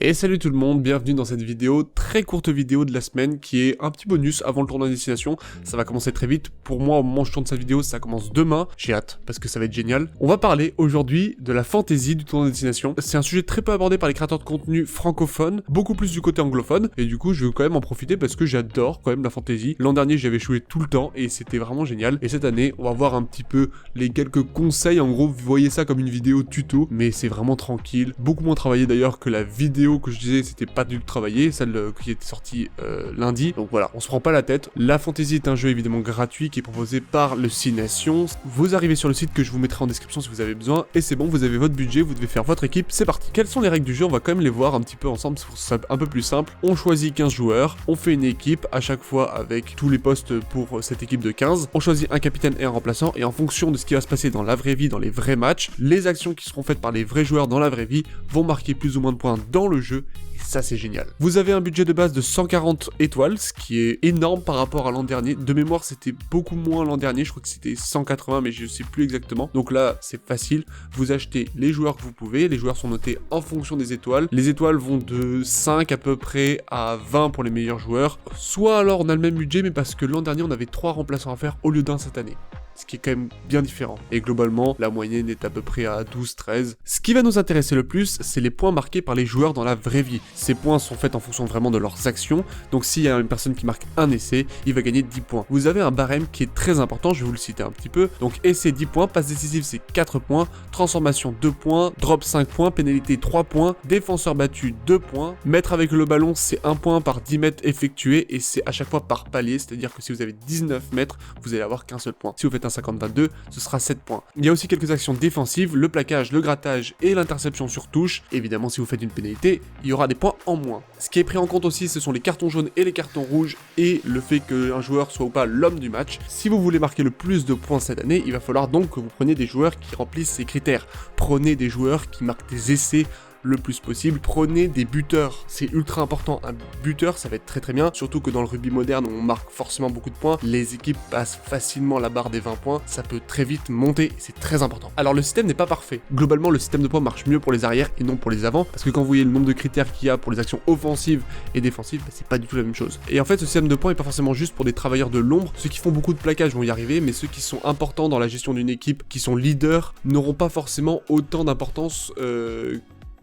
Et salut tout le monde, bienvenue dans cette vidéo, très courte vidéo de la semaine qui est un petit bonus avant le tournoi de destination. Ça va commencer très vite, pour moi au moment où je tourne cette vidéo ça commence demain, j'ai hâte parce que ça va être génial. On va parler aujourd'hui de la fantaisie du tournoi de destination. C'est un sujet très peu abordé par les créateurs de contenu francophones, beaucoup plus du côté anglophone, et du coup je veux quand même en profiter parce que j'adore quand même la fantaisie. L'an dernier j'avais joué tout le temps et c'était vraiment génial, et cette année on va voir un petit peu les quelques conseils. En gros vous voyez ça comme une vidéo tuto, mais c'est vraiment tranquille, beaucoup moins travaillé d'ailleurs que la vidéo que je disais c'était pas du tout travaillé, celle qui était sortie lundi, donc voilà, on se prend pas la tête. La Fantasy est un jeu évidemment gratuit qui est proposé par le 6 Nations. Vous arrivez sur le site que je vous mettrai en description si vous avez besoin, et c'est bon, vous avez votre budget, vous devez faire votre équipe, c'est parti. Quelles sont les règles du jeu? On va quand même les voir un petit peu ensemble, c'est pour ça un peu plus simple. On choisit 15 joueurs, on fait une équipe à chaque fois avec tous les postes pour cette équipe de 15, on choisit un capitaine et un remplaçant, et en fonction de ce qui va se passer dans la vraie vie, dans les vrais matchs, les actions qui seront faites par les vrais joueurs dans la vraie vie vont marquer plus ou moins de points dans le jeu, et ça c'est génial. Vous avez un budget de base de 140 étoiles, ce qui est énorme par rapport à l'an dernier. De mémoire c'était beaucoup moins l'an dernier, je crois que c'était 180 mais je sais plus exactement. Donc là c'est facile, vous achetez les joueurs que vous pouvez, les joueurs sont notés en fonction des étoiles. Les étoiles vont de 5 à peu près à 20 pour les meilleurs joueurs. Soit alors on a le même budget mais parce que l'an dernier on avait 3 remplaçants à faire au lieu d'un cette année, ce qui est quand même bien différent. Et globalement, la moyenne est à peu près à 12-13. Ce qui va nous intéresser le plus, c'est les points marqués par les joueurs dans la vraie vie. Ces points sont faits en fonction vraiment de leurs actions, donc s'il y a une personne qui marque un essai, il va gagner 10 points. Vous avez un barème qui est très important, je vais vous le citer un petit peu. Donc essai 10 points, passe décisive c'est 4 points, transformation 2 points, drop 5 points, pénalité 3 points, défenseur battu 2 points, mètre avec le ballon c'est 1 point par 10 mètres effectués, et c'est à chaque fois par palier, c'est-à-dire que si vous avez 19 mètres, vous allez avoir qu'un seul point. Si vous faites un 50-22, ce sera 7 points. Il y a aussi quelques actions défensives, le plaquage, le grattage et l'interception sur touche. Évidemment, si vous faites une pénalité, il y aura des points en moins. Ce qui est pris en compte aussi, ce sont les cartons jaunes et les cartons rouges, et le fait qu'un joueur soit ou pas l'homme du match. Si vous voulez marquer le plus de points cette année, il va falloir donc que vous preniez des joueurs qui remplissent ces critères. Prenez des joueurs qui marquent des essais le plus possible, prenez des buteurs, c'est ultra important. Un buteur ça va être très très bien, surtout que dans le rugby moderne où on marque forcément beaucoup de points, les équipes passent facilement la barre des 20 points, ça peut très vite monter, c'est très important. Alors le système n'est pas parfait, globalement le système de points marche mieux pour les arrières et non pour les avants, parce que quand vous voyez le nombre de critères qu'il y a pour les actions offensives et défensives, c'est pas du tout la même chose. Et en fait ce système de points est pas forcément juste pour des travailleurs de l'ombre, ceux qui font beaucoup de plaquage vont y arriver, mais ceux qui sont importants dans la gestion d'une équipe, qui sont leaders, n'auront pas forcément autant d'importance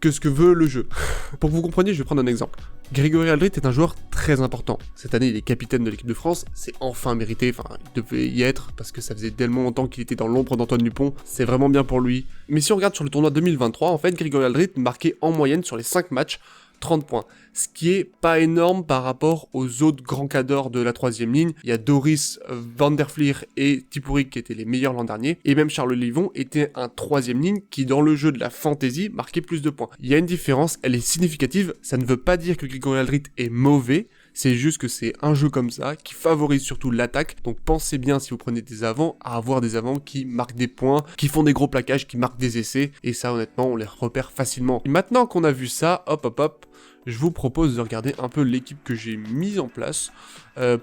que ce que veut le jeu. Pour que vous compreniez, je vais prendre un exemple. Grégory Aldrit est un joueur très important. Cette année, il est capitaine de l'équipe de France, c'est enfin mérité, enfin, il devait y être, parce que ça faisait tellement longtemps qu'il était dans l'ombre d'Antoine Dupont, c'est vraiment bien pour lui. Mais si on regarde sur le tournoi 2023, en fait, Grégory Aldrit marquait en moyenne sur les 5 matchs 30 points, ce qui est pas énorme par rapport aux autres grands cadors de la 3ème ligne. Il y a Doris, Van der Flier et Tipuric qui étaient les meilleurs l'an dernier, et même Charles Livon était un 3ème ligne qui dans le jeu de la fantasy marquait plus de points. Il y a une différence, elle est significative, ça ne veut pas dire que Grégory Aldrit est mauvais, c'est juste que c'est un jeu comme ça, qui favorise surtout l'attaque, donc pensez bien si vous prenez des avants, à avoir des avants qui marquent des points, qui font des gros plaquages, qui marquent des essais, et ça honnêtement on les repère facilement. Et maintenant qu'on a vu ça, hop, je vous propose de regarder un peu l'équipe que j'ai mise en place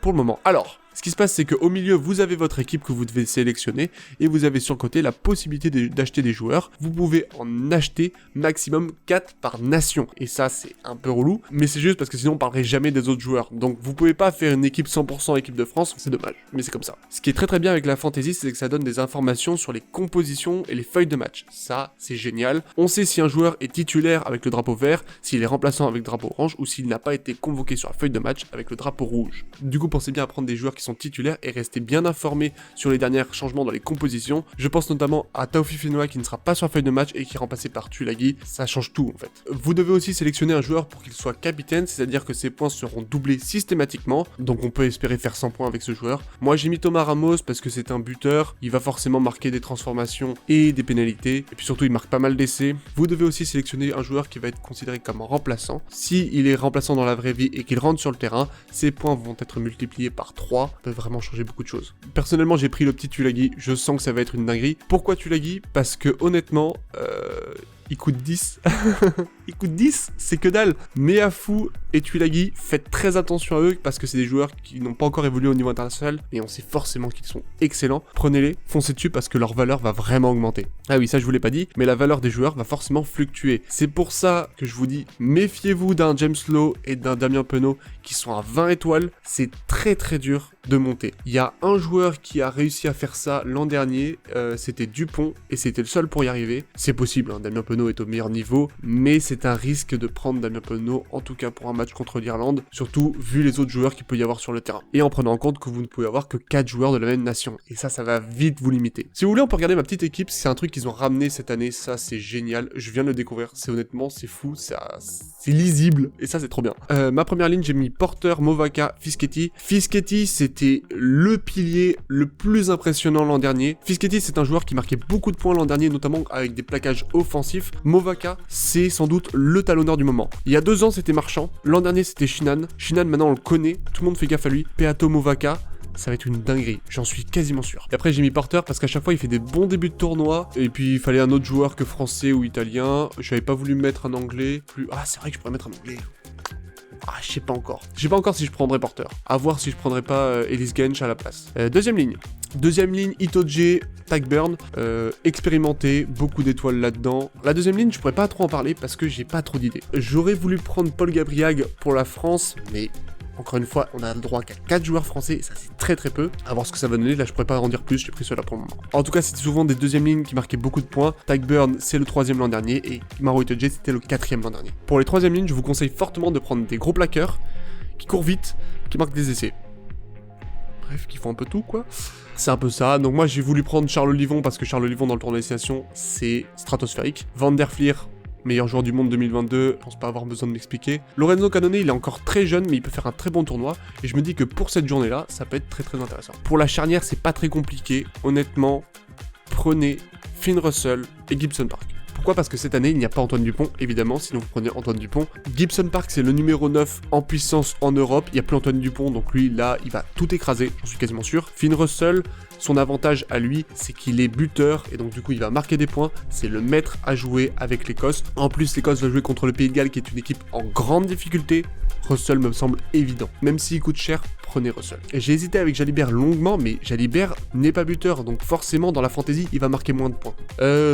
pour le moment. Alors, ce qui se passe, c'est qu'au milieu, vous avez votre équipe que vous devez sélectionner, et vous avez sur le côté la possibilité d'acheter des joueurs. Vous pouvez en acheter maximum 4 par nation, et ça c'est un peu relou, mais c'est juste parce que sinon on parlerait jamais des autres joueurs. Donc vous pouvez pas faire une équipe 100% équipe de France, c'est dommage, mais c'est comme ça. Ce qui est très très bien avec la fantasy, c'est que ça donne des informations sur les compositions et les feuilles de match. Ça, c'est génial. On sait si un joueur est titulaire avec le drapeau vert, s'il est remplaçant avec le drapeau orange, ou s'il n'a pas été convoqué sur la feuille de match avec le drapeau rouge. Du coup, pensez bien à prendre des joueurs qui sont titulaires et restez bien informés sur les derniers changements dans les compositions. Je pense notamment à Taofi Fenoa qui ne sera pas sur la feuille de match et qui est remplacé par Tulagi. Ça change tout en fait. Vous devez aussi sélectionner un joueur pour qu'il soit capitaine, c'est-à-dire que ses points seront doublés systématiquement, donc on peut espérer faire 100 points avec ce joueur. Moi j'ai mis Thomas Ramos parce que c'est un buteur, il va forcément marquer des transformations et des pénalités, et puis surtout il marque pas mal d'essais. Vous devez aussi sélectionner un joueur qui va être considéré comme un remplaçant. Si il est remplaçant dans la vraie vie et qu'il rentre sur le terrain, ses points vont être multipliés par 3, peut vraiment changer beaucoup de choses. Personnellement, j'ai pris le petit Tulagi, je sens que ça va être une dinguerie. Pourquoi Tulagi? Parce que honnêtement, il coûte 10. Il coûte 10, c'est que dalle. Meafou et Tuilagi, faites très attention à eux parce que c'est des joueurs qui n'ont pas encore évolué au niveau international, mais on sait forcément qu'ils sont excellents. Prenez-les, foncez dessus parce que leur valeur va vraiment augmenter. Ah oui, ça je vous l'ai pas dit, mais la valeur des joueurs va forcément fluctuer. C'est pour ça que je vous dis, méfiez-vous d'un James Lowe et d'un Damien Penaud qui sont à 20 étoiles. C'est très très dur de monter. Il y a un joueur qui a réussi à faire ça l'an dernier, c'était Dupont, et c'était le seul pour y arriver. C'est possible, hein, Damien Penaud est au meilleur niveau, mais c'est un risque de prendre Damien Penaud, en tout cas pour un match contre l'Irlande, surtout vu les autres joueurs qu'il peut y avoir sur le terrain. Et en prenant en compte que vous ne pouvez avoir que 4 joueurs de la même nation, et ça va vite vous limiter. Si vous voulez, on peut regarder ma petite équipe, c'est un truc qu'ils ont ramené cette année, ça c'est génial, je viens de le découvrir, c'est honnêtement, c'est fou, c'est lisible, et ça c'est trop bien. Ma première ligne, j'ai mis Porter, Movaka, Fischetti. Fischetti, c'était le pilier le plus impressionnant l'an dernier. Fischetti, c'est un joueur qui marquait beaucoup de points l'an dernier, notamment avec des plaquages offensifs. Movaka, c'est sans doute le talonneur du moment. Il y a 2 ans, c'était Marchand. L'an dernier, c'était Shinan. Shinan, maintenant, on le connaît. Tout le monde fait gaffe à lui. Peato Movaka. Ça va être une dinguerie, j'en suis quasiment sûr. Et après j'ai mis Porter parce qu'à chaque fois il fait des bons débuts de tournoi. Et puis il fallait un autre joueur que français ou italien. J'avais pas voulu mettre un anglais. Ah c'est vrai que je pourrais mettre un anglais. Ah, je sais pas encore. Je sais pas encore si je prendrais Porter. À voir si je prendrais pas Ellis Gench à la place. Deuxième ligne. Deuxième ligne, Itoje, Tagburn, expérimenté, beaucoup d'étoiles là-dedans. La deuxième ligne, je pourrais pas trop en parler parce que j'ai pas trop d'idées. J'aurais voulu prendre Paul Gabriag pour la France, mais encore une fois, on a le droit qu'à 4 joueurs français, et ça c'est très très peu. À voir ce que ça va donner, là je pourrais pas en dire plus, j'ai pris cela pour le moment. En tout cas, c'était souvent des deuxièmes lignes qui marquaient beaucoup de points. Tagburn, c'est le 3e l'an dernier, et Maro Itoje, c'était le 4e l'an dernier. Pour les 3e lignes, je vous conseille fortement de prendre des gros plaqueurs, qui courent vite, qui marquent des essais. Bref, qui font un peu tout quoi. C'est un peu ça, donc moi j'ai voulu prendre Charles Olivon, parce que Charles Olivon dans le tournoi destination, c'est stratosphérique. Van der Fleer, meilleur joueur du monde 2022, je pense pas avoir besoin de m'expliquer. Lorenzo Canone, il est encore très jeune, mais il peut faire un très bon tournoi, et je me dis que pour cette journée-là, ça peut être très très intéressant. Pour la charnière, c'est pas très compliqué, honnêtement, prenez Finn Russell et Gibson Park. Pourquoi? Parce que cette année, il n'y a pas Antoine Dupont, évidemment, sinon vous prenez Antoine Dupont. Gibson Park, c'est le numéro 9 en puissance en Europe, il n'y a plus Antoine Dupont, donc lui, là, il va tout écraser, j'en suis quasiment sûr. Finn Russell, son avantage à lui, c'est qu'il est buteur, et donc du coup, il va marquer des points, c'est le maître à jouer avec l'Écosse. En plus, l'Écosse va jouer contre le Pays de Galles, qui est une équipe en grande difficulté. Russell me semble évident, même s'il coûte cher, prenez Russell. Et j'ai hésité avec Jalibert longuement, mais Jalibert n'est pas buteur, donc forcément dans la fantasy, il va marquer moins de points.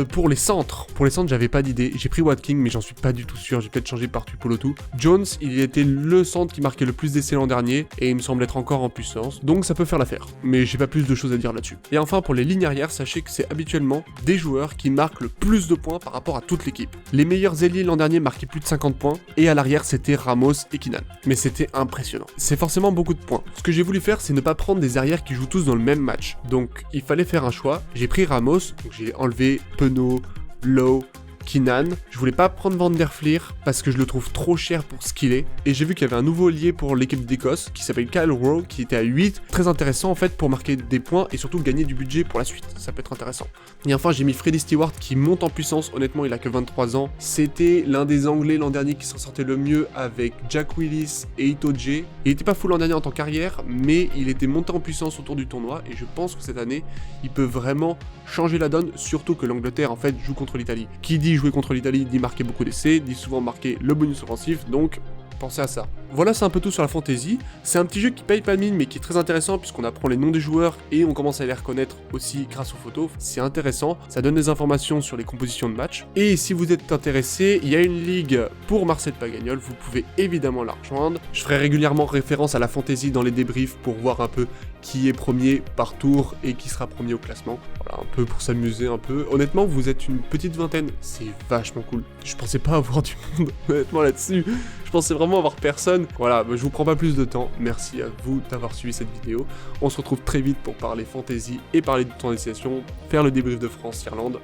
Pour les centres, j'avais pas d'idée. J'ai pris Watking, mais j'en suis pas du tout sûr. J'ai peut-être changé par Tupolotu. Jones, il était le centre qui marquait le plus d'essais l'an dernier, et il me semble être encore en puissance, donc ça peut faire l'affaire. Mais j'ai pas plus de choses à dire là-dessus. Et enfin, pour les lignes arrière, sachez que c'est habituellement des joueurs qui marquent le plus de points par rapport à toute l'équipe. Les meilleurs ailiers l'an dernier marquaient plus de 50 points, et à l'arrière, c'était Ramos et Kinan. Mais c'était impressionnant. C'est forcément beaucoup de points. Ce que j'ai voulu faire, c'est ne pas prendre des arrières qui jouent tous dans le même match. Donc, il fallait faire un choix. J'ai pris Ramos, donc j'ai enlevé Penaud, Lowe, Kinan. Je voulais pas prendre Van der Fleer parce que je le trouve trop cher pour ce qu'il est. Et j'ai vu qu'il y avait un nouveau lié pour l'équipe d'Écosse qui s'appelle Kyle Rowe qui était à 8. Très intéressant en fait pour marquer des points et surtout gagner du budget pour la suite. Ça peut être intéressant. Et enfin j'ai mis Freddie Stewart qui monte en puissance. Honnêtement il a que 23 ans. C'était l'un des Anglais l'an dernier qui s'en sortait le mieux avec Jack Willis et Itoje. Il était pas fou l'an dernier en tant qu'arrière mais il était monté en puissance autour du tournoi. Et je pense que cette année il peut vraiment changer la donne. Surtout que l'Angleterre en fait joue contre l'Italie. Qui dit jouer contre l'Italie dit marquer beaucoup d'essais, dit souvent marquer le bonus offensif, donc pensez à ça. Voilà, c'est un peu tout sur la fantasy. C'est un petit jeu qui paye pas de mine, mais qui est très intéressant puisqu'on apprend les noms des joueurs et on commence à les reconnaître aussi grâce aux photos. C'est intéressant, ça donne des informations sur les compositions de match. Et si vous êtes intéressé, il y a une ligue pour Marcel Pagagnol, vous pouvez évidemment la rejoindre. Je ferai régulièrement référence à la fantasy dans les débriefs pour voir un peu qui est premier par tour et qui sera premier au classement. Voilà, un peu pour s'amuser un peu. Honnêtement, vous êtes une petite vingtaine, c'est vachement cool. Je pensais pas avoir du monde, honnêtement, là-dessus. Je pensais vraiment avoir personne. Voilà, je vous prends pas plus de temps. Merci à vous d'avoir suivi cette vidéo. On se retrouve très vite pour parler fantasy et parler de ton destination, faire le débrief de France-Irlande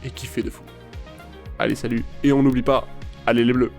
et kiffer de fou. Allez, salut. Et on n'oublie pas, allez les bleus.